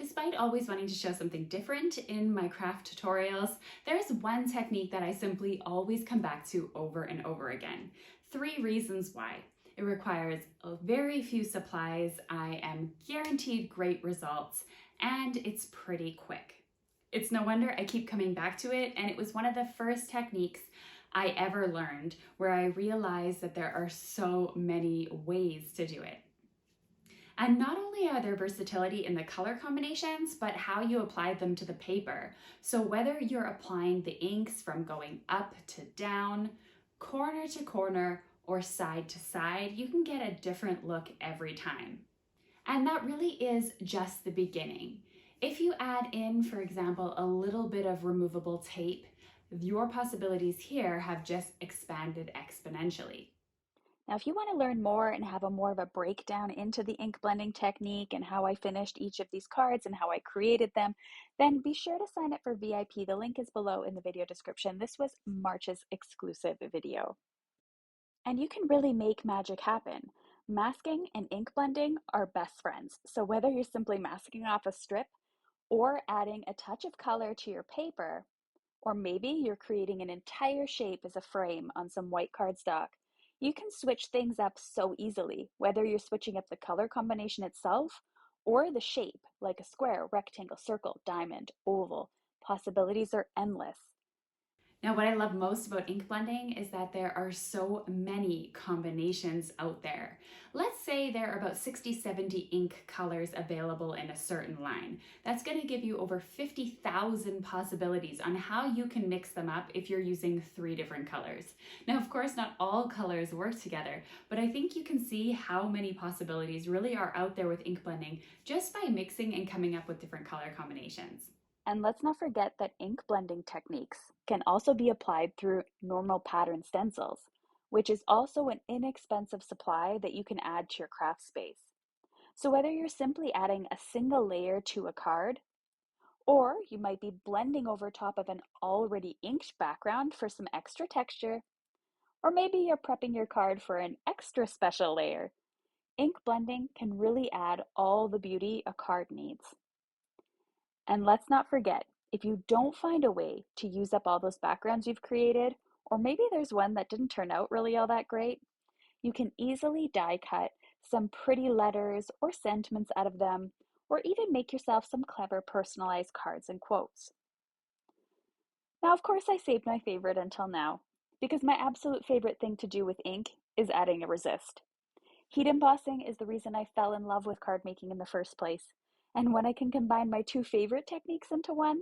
Despite always wanting to show something different in my craft tutorials, there's one technique that I simply always come back to over and over again. 3 reasons why. It requires very few supplies, I am guaranteed great results, and it's pretty quick. It's no wonder I keep coming back to it, and it was one of the first techniques I ever learned where I realized that there are so many ways to do it. And not only are there versatility in the color combinations, but how you apply them to the paper. So whether you're applying the inks from going up to down, corner to corner, or side to side, you can get a different look every time. And that really is just the beginning. If you add in, for example, a little bit of removable tape, your possibilities here have just expanded exponentially. Now, if you want to learn more and have more of a breakdown into the ink blending technique and how I finished each of these cards and how I created them, then be sure to sign up for VIP. The link is below in the video description. This was March's exclusive video. And you can really make magic happen. Masking and ink blending are best friends. So whether you're simply masking off a strip or adding a touch of color to your paper, or maybe you're creating an entire shape as a frame on some white cardstock, you can switch things up so easily, whether you're switching up the color combination itself or the shape, like a square, rectangle, circle, diamond, oval. Possibilities are endless. Now, what I love most about ink blending is that there are so many combinations out there. Let's say there are about 60, 70 ink colors available in a certain line. That's going to give you over 50,000 possibilities on how you can mix them up if you're using 3 different colors. Now, of course, not all colors work together, but I think you can see how many possibilities really are out there with ink blending just by mixing and coming up with different color combinations. And let's not forget that ink blending techniques can also be applied through normal pattern stencils, which is also an inexpensive supply that you can add to your craft space. So whether you're simply adding a single layer to a card, or you might be blending over top of an already inked background for some extra texture, or maybe you're prepping your card for an extra special layer, ink blending can really add all the beauty a card needs. And let's not forget, if you don't find a way to use up all those backgrounds you've created, or maybe there's one that didn't turn out really all that great, you can easily die cut some pretty letters or sentiments out of them, or even make yourself some clever personalized cards and quotes. Now, of course, I saved my favorite until now, because my absolute favorite thing to do with ink is adding a resist. Heat embossing is the reason I fell in love with card making in the first place. And when I can combine my 2 favorite techniques into one,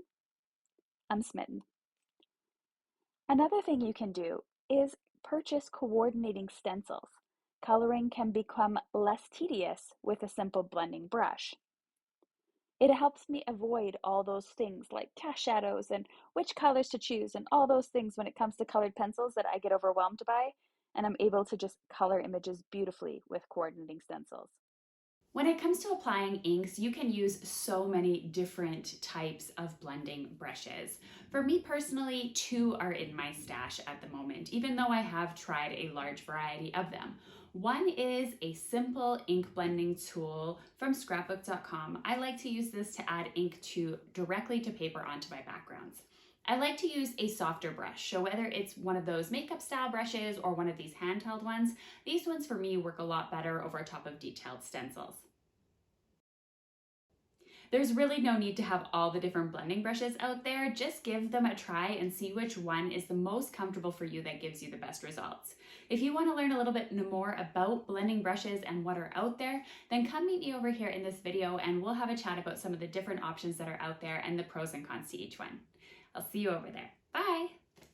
I'm smitten. Another thing you can do is purchase coordinating stencils. Coloring can become less tedious with a simple blending brush. It helps me avoid all those things like cast shadows and which colors to choose and all those things when it comes to colored pencils that I get overwhelmed by, and I'm able to just color images beautifully with coordinating stencils. When it comes to applying inks, you can use so many different types of blending brushes. For me personally, 2 are in my stash at the moment, even though I have tried a large variety of them. One is a simple ink blending tool from scrapbook.com. I like to use this to add ink directly to paper onto my backgrounds. I like to use a softer brush, so whether it's one of those makeup style brushes or one of these handheld ones, these ones for me work a lot better over top of detailed stencils. There's really no need to have all the different blending brushes out there, just give them a try and see which one is the most comfortable for you that gives you the best results. If you want to learn a little bit more about blending brushes and what are out there, then come meet me over here in this video and we'll have a chat about some of the different options that are out there and the pros and cons to each one. I'll see you over there. Bye!